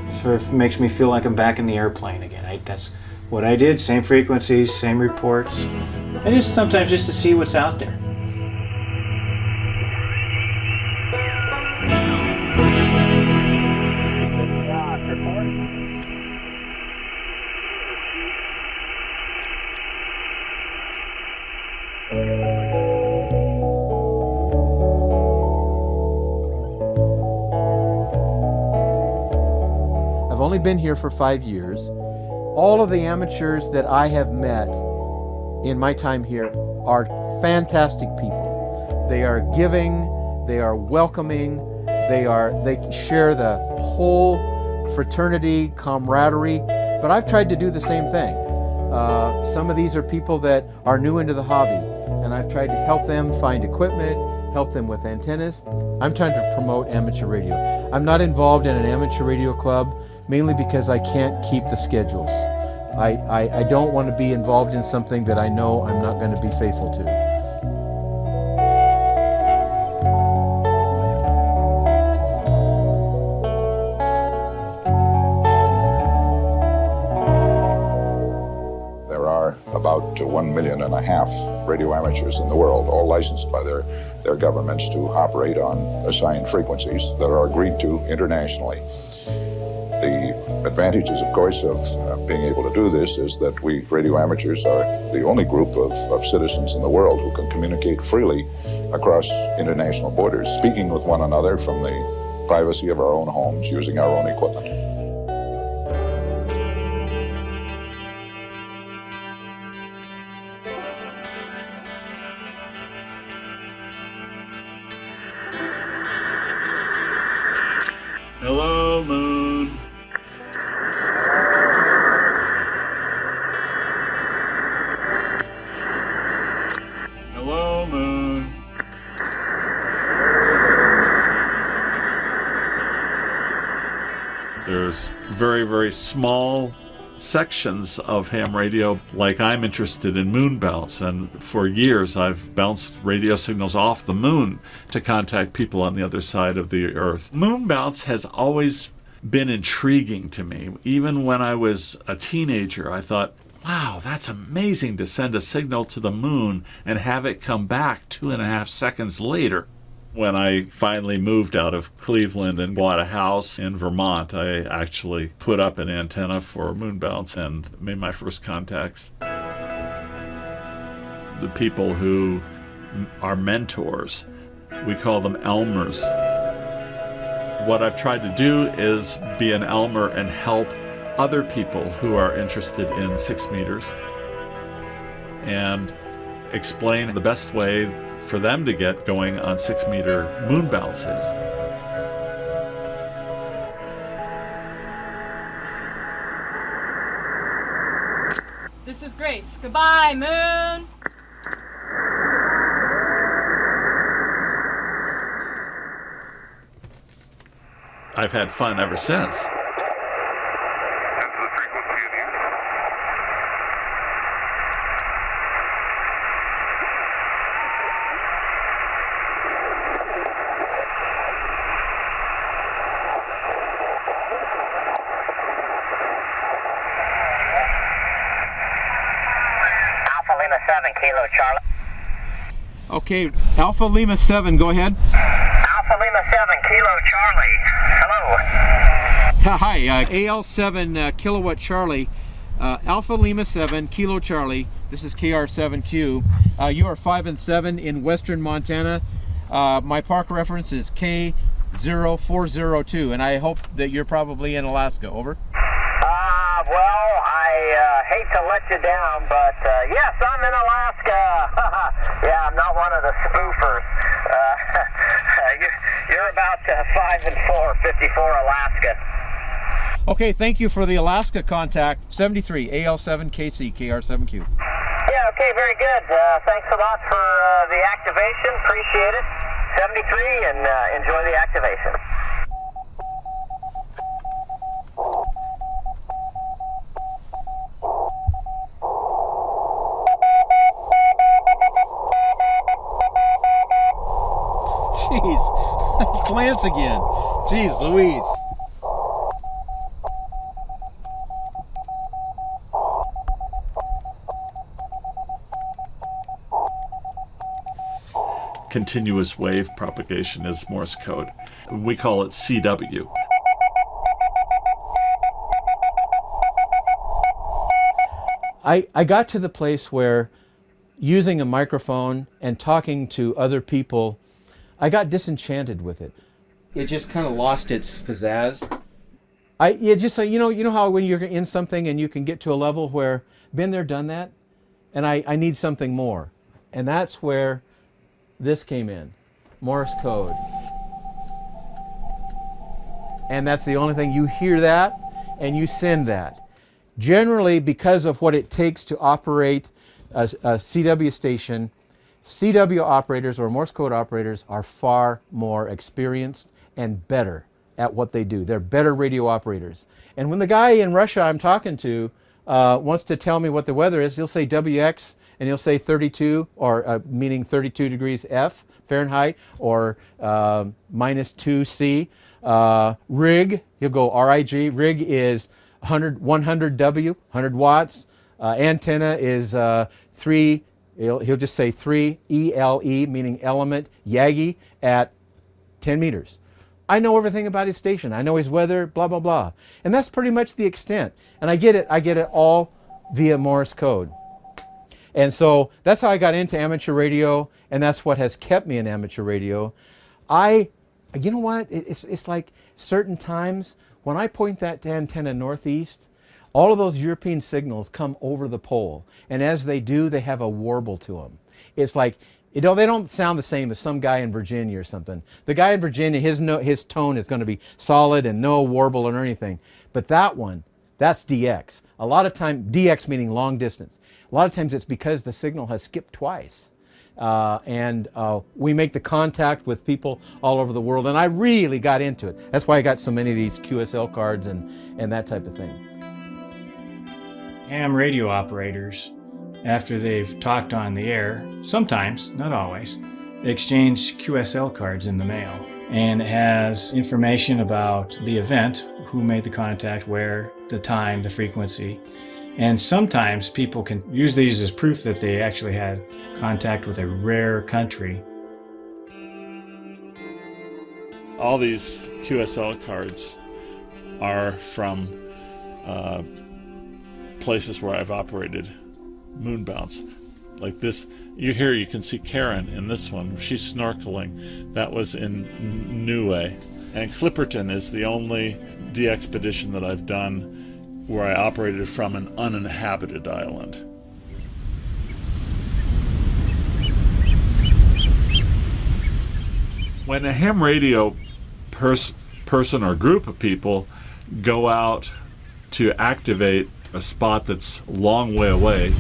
sort of makes me feel like I'm back in the airplane again. That's what I did, same frequencies, same reports. And just sometimes just to see what's out there. I've only been here for 5 years. All of the amateurs that I have met in my time here are fantastic people. They are giving, they are welcoming, they share the whole fraternity, camaraderie, but I've tried to do the same thing. Some of these are people that are new into the hobby, and I've tried to help them find equipment, help them with antennas. I'm trying to promote amateur radio. I'm not involved in an amateur radio club, mainly because I can't keep the schedules. I don't want to be involved in something that I know I'm not going to be faithful to. There are about 1.5 million radio amateurs in the world, all licensed by their governments to operate on assigned frequencies that are agreed to internationally. The advantages, of course, of being able to do this is that we radio amateurs are the only group of citizens in the world who can communicate freely across international borders, speaking with one another from the privacy of our own homes using our own equipment. Hello, Moon. Hello, Moon. There's very, very small sections of ham radio, like I'm interested in moon bounce, and for years I've bounced radio signals off the moon to contact people on the other side of the Earth. Moon bounce has always been intriguing to me. Even when I was a teenager, I thought, wow, that's amazing to send a signal to the moon and have it come back 2.5 seconds later. When I finally moved out of Cleveland and bought a house in Vermont, I actually put up an antenna for moon bounce and made my first contacts. The people who are mentors, we call them Elmers. What I've tried to do is be an Elmer and help other people who are interested in 6 meters and explain the best way for them to get going on 6-meter moon bounces. This is Grace. Goodbye, moon. I've had fun ever since. Kilo Charlie. Okay, Alpha Lima 7, go ahead. Alpha Lima 7, Kilo Charlie. Hello. Hi, AL7 Kilowatt Charlie. Alpha Lima 7, Kilo Charlie. This is KR7Q. You are 5 and 7 in western Montana. My park reference is K0402, and I hope that you're probably in Alaska. Over. Well, I hate to let you down, but yes, I'm in Alaska. Yeah, I'm not one of the spoofers. You're about 5 and 4, 54 Alaska. Okay, thank you for the Alaska contact. 73 AL7KC KR7Q. Yeah, okay, very good. Thanks a lot for the activation. Appreciate it. 73, and enjoy the activation. Jeez, it's Lance again. Jeez Louise. Continuous wave propagation is Morse code. We call it CW. I got to the place where using a microphone and talking to other people, I got disenchanted with it. It just kind of lost its pizzazz. You know how when you're in something and you can get to a level where been there, done that, and I need something more, and that's where this came in, Morse code, and that's the only thing. You hear that, and you send that. Generally, because of what it takes to operate a CW station, CW operators or Morse code operators are far more experienced and better at what they do. They're better radio operators. And when the guy in Russia I'm talking to wants to tell me what the weather is, he'll say WX and he'll say 32, or meaning 32 degrees F Fahrenheit, or minus 2C. Rig, he'll go RIG. Rig is 100 W, 100 watts. Antenna is 3. He'll just say 3 ELE, meaning element, Yagi, at 10 meters. I know everything about his station. I know his weather, blah, blah, blah. And that's pretty much the extent. And I get it all via Morse code. And so that's how I got into amateur radio, and that's what has kept me in amateur radio. You know what? It's like certain times when I point that antenna northeast, all of those European signals come over the pole, and as they do, they have a warble to them. It's like, they don't sound the same as some guy in Virginia or something. The guy in Virginia, his tone is going to be solid and no warble or anything. But that one, that's DX. A lot of time, DX meaning long distance. A lot of times it's because the signal has skipped twice. And we make the contact with people all over the world, and I really got into it. That's why I got so many of these QSL cards and that type of thing. Ham radio operators, after they've talked on the air, sometimes, not always, exchange QSL cards in the mail. And it has information about the event, who made the contact, where, the time, the frequency. And sometimes people can use these as proof that they actually had contact with a rare country. All these QSL cards are from places where I've operated moonbounds. Like this, you can see Karen in this one. She's snorkeling. That was in Niue. And Clipperton is the only de-expedition that I've done where I operated from an uninhabited island. When a ham radio person or group of people go out to activate a spot that's a long way away,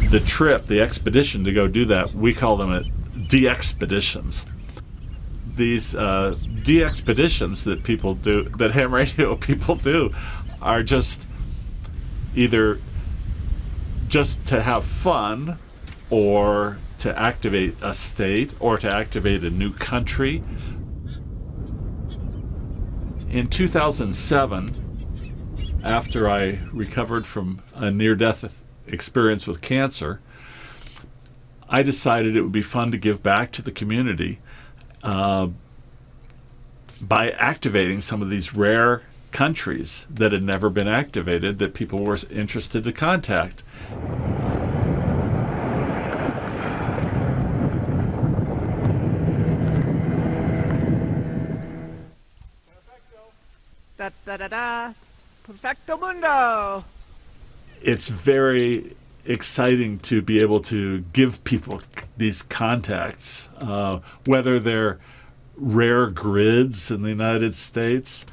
the expedition to go do that, we call them de-expeditions. These de-expeditions that people do, that ham radio people do, are just either just to have fun, or to activate a state, or to activate a new country. In 2007, after I recovered from a near-death experience with cancer, I decided it would be fun to give back to the community by activating some of these rare countries that had never been activated, that people were interested to contact. Da da da da. Perfecto mundo. It's very exciting to be able to give people these contacts, whether they're rare grids in the United States,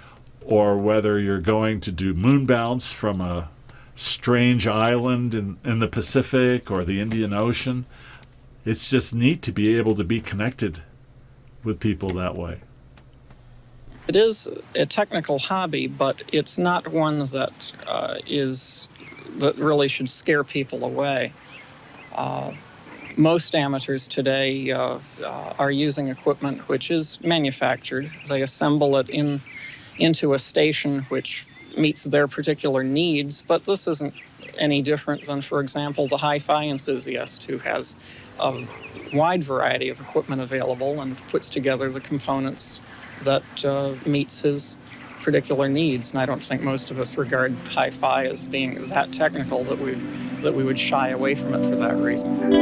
or whether you're going to do moonbounds from a strange island in the Pacific or the Indian Ocean. It's just neat to be able to be connected with people that way. It is a technical hobby, but it's not one that that really should scare people away. Most amateurs today are using equipment which is manufactured. They assemble it into a station which meets their particular needs, but this isn't any different than, for example, the hi-fi enthusiast who has a wide variety of equipment available and puts together the components that meets his particular needs. And I don't think most of us regard hi-fi as being that technical that we would shy away from it for that reason.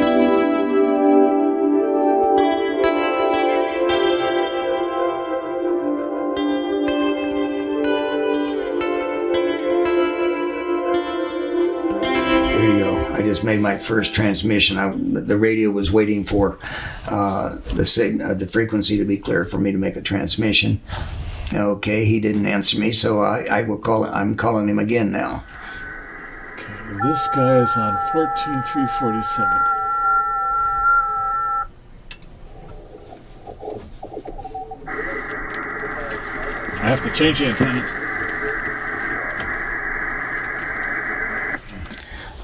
I just made my first transmission. The radio was waiting for the frequency to be clear for me to make a transmission. Okay, he didn't answer me, so I'm calling him again now. Okay, this guy is on 14347. I have to change the antennas.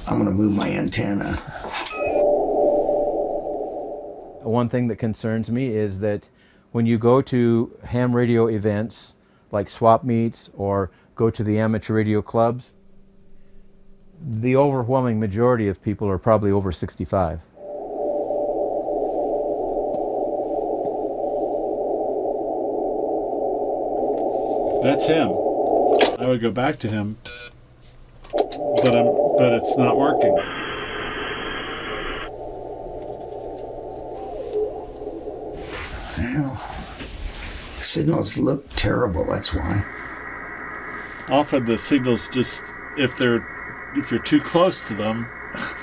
I'm going to move my antenna. One thing that concerns me is that when you go to ham radio events like swap meets or go to the amateur radio clubs, the overwhelming majority of people are probably over 65. That's him. I would go back to him, but it's not working. Well, signals look terrible, that's why. Often the signals just, if you're too close to them,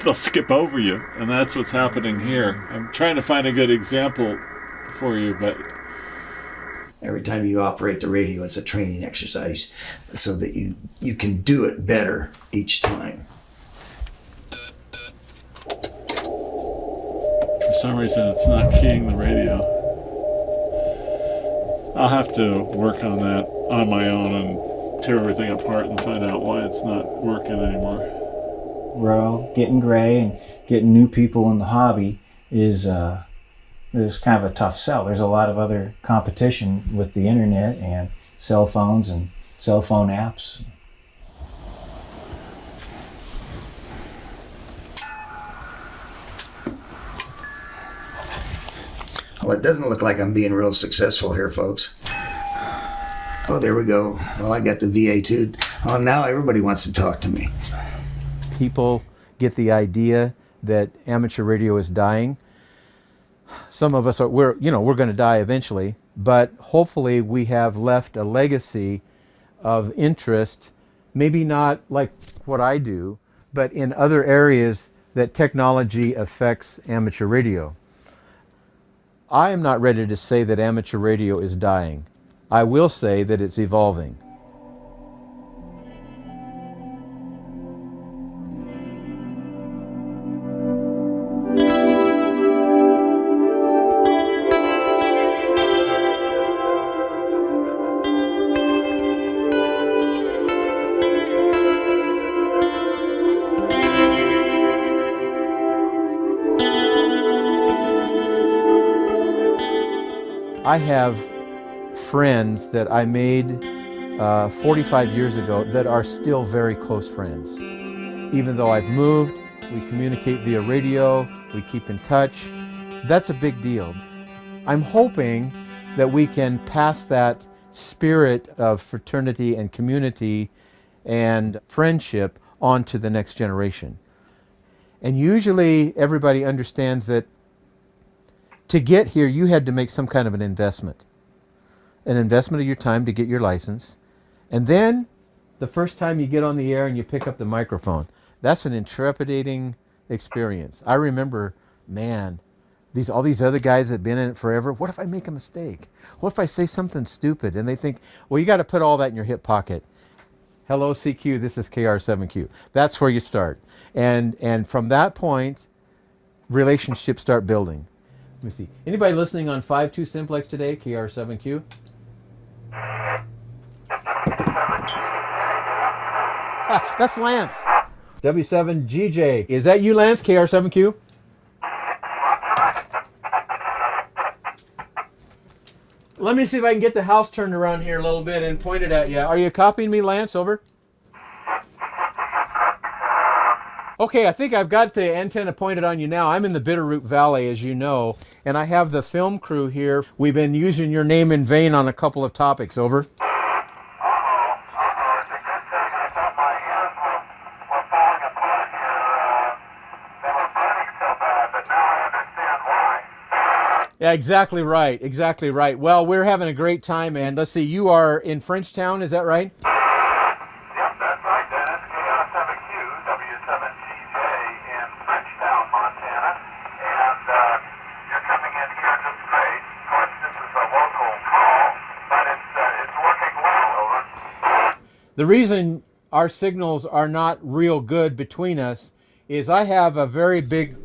they'll skip over you, and that's what's happening here. I'm trying to find a good example for you, but every time you operate the radio, it's a training exercise so that you can do it better each time. For some reason, it's not keying the radio. I'll have to work on that on my own and tear everything apart and find out why it's not working anymore. grow, getting gray, and getting new people in the hobby is kind of a tough sell. There's a lot of other competition with the internet and cell phones and cell phone apps. Well, it doesn't look like I'm being real successful here, folks. Oh, there we go. Well, I got the VA2. Well, now everybody wants to talk to me. People get the idea that amateur radio is dying. Some of us we're going to die eventually, but hopefully we have left a legacy of interest, maybe not like what I do, but in other areas that technology affects amateur radio. I am not ready to say that amateur radio is dying. I will say that it's evolving. I have friends that I made 45 years ago that are still very close friends. Even though I've moved, we communicate via radio, we keep in touch. That's a big deal. I'm hoping that we can pass that spirit of fraternity and community and friendship on to the next generation. And usually everybody understands that to get here, you had to make some kind of an investment of your time to get your license. And then the first time you get on the air and you pick up the microphone, that's an intrepidating experience. I remember, man, all these other guys that have been in it forever, what if I make a mistake? What if I say something stupid? And they think, well, you got to put all that in your hip pocket. Hello, CQ, this is KR7Q. That's where you start. And from that point, relationships start building. Let me see. Anybody listening on 5.2 Simplex today, KR7Q? That's Lance. W7GJ. Is that you, Lance, KR7Q? Let me see if I can get the house turned around here a little bit and point it at you. Are you copying me, Lance? Over. Okay, I think I've got the antenna pointed on you now. I'm in the Bitterroot Valley, as you know, and I have the film crew here. We've been using your name in vain on a couple of topics. Over. Yeah, exactly right. Exactly right. Well, we're having a great time, and let's see, you are in Frenchtown, is that right? Yep, that's right, Dennis. KR7Q, W7GJ in Frenchtown, Montana. And you're coming in here just great. Of course, this is a local call, but it's working well, over. The reason our signals are not real good between us is I have a very big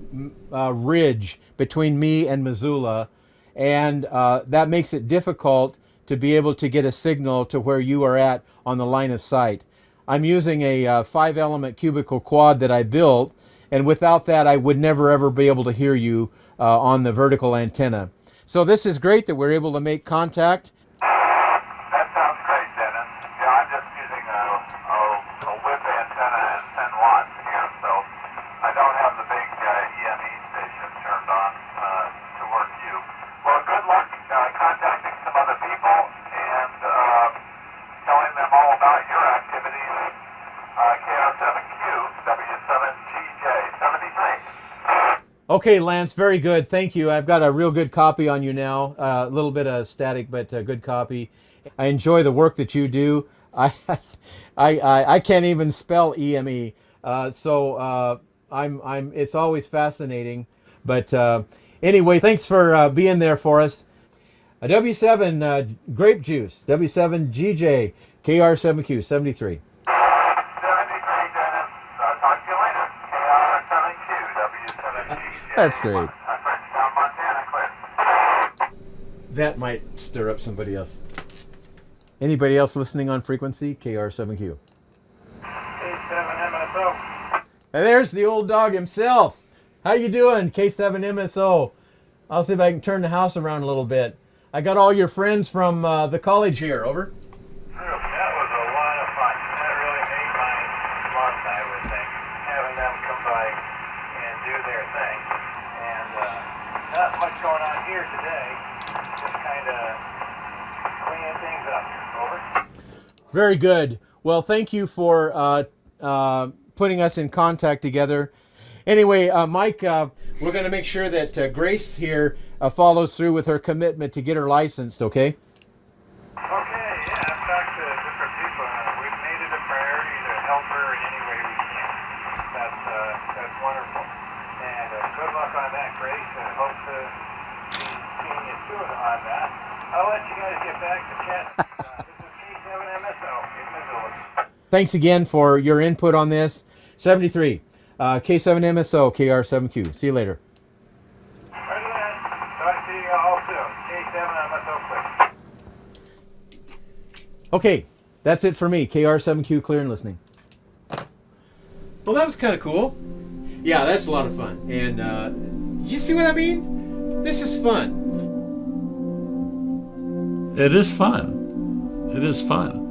ridge between me and Missoula, and that makes it difficult to be able to get a signal to where you are at on the line of sight. I'm using a 5-element cubical quad that I built, and without that I would never ever be able to hear you on the vertical antenna. So this is great that we're able to make contact. That sounds great, Dennis. Yeah, I'm just using a whip antenna and 10 watts here, so I don't have the big EME station turned on to work you. Well, good luck contacting some other people and telling them all about your activities. KR7Q, W7GJ, 73. Okay, Lance, very good. Thank you. I've got a real good copy on you now. A little bit of static, but good copy. I enjoy the work that you do. I can't even spell EME, so it's always fascinating. But anyway, thanks for being there for us. W7 Grape Juice, W7GJ, KR7Q, 73. That's great. That might stir up somebody else. Anybody else listening on frequency? KR7Q. And there's the old dog himself. How you doing, K7MSO? I'll see if I can turn the house around a little bit. I got all your friends from the college here. Over. That was a lot of fun. That really made my month, I would think, having them come by and do their thing. And not much going on here today. Just kind of cleaning things up. Over. Very good. Well, thank you for putting us in contact together. Anyway, Mike, we're going to make sure that Grace here follows through with her commitment to get her licensed, okay? Okay, yeah, I've talked to different people, and we've made it a priority to help her in any way we can. That's wonderful. And good luck on that, Grace, and hope to be seeing you soon on that. I'll let you guys get back to chatting. This is K7MSO in Missoula. Thanks again for your input on this. 73, K7MSO, KR7Q. See you later. Talk to you all soon. K7MSO quick. Okay, that's it for me. KR7Q, clear and listening. Well, that was kind of cool. Yeah, that's a lot of fun. And you see what I mean? This is fun. It is fun. It is fun.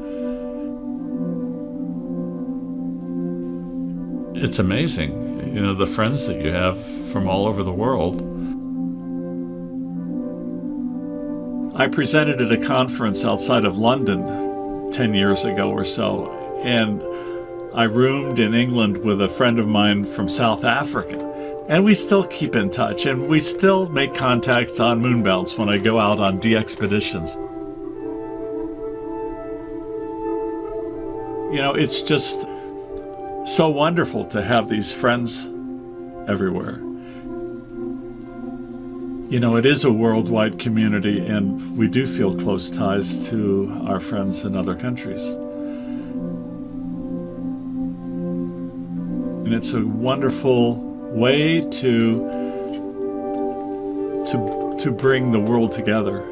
It's amazing, you know, the friends that you have from all over the world. I presented at a conference outside of London 10 years ago or so, and I roomed in England with a friend of mine from South Africa. And we still keep in touch, and we still make contacts on moonbounce when I go out on de-expeditions. You know, it's just so wonderful to have these friends everywhere. You know, it is a worldwide community, and we do feel close ties to our friends in other countries. And it's a wonderful way to bring the world together.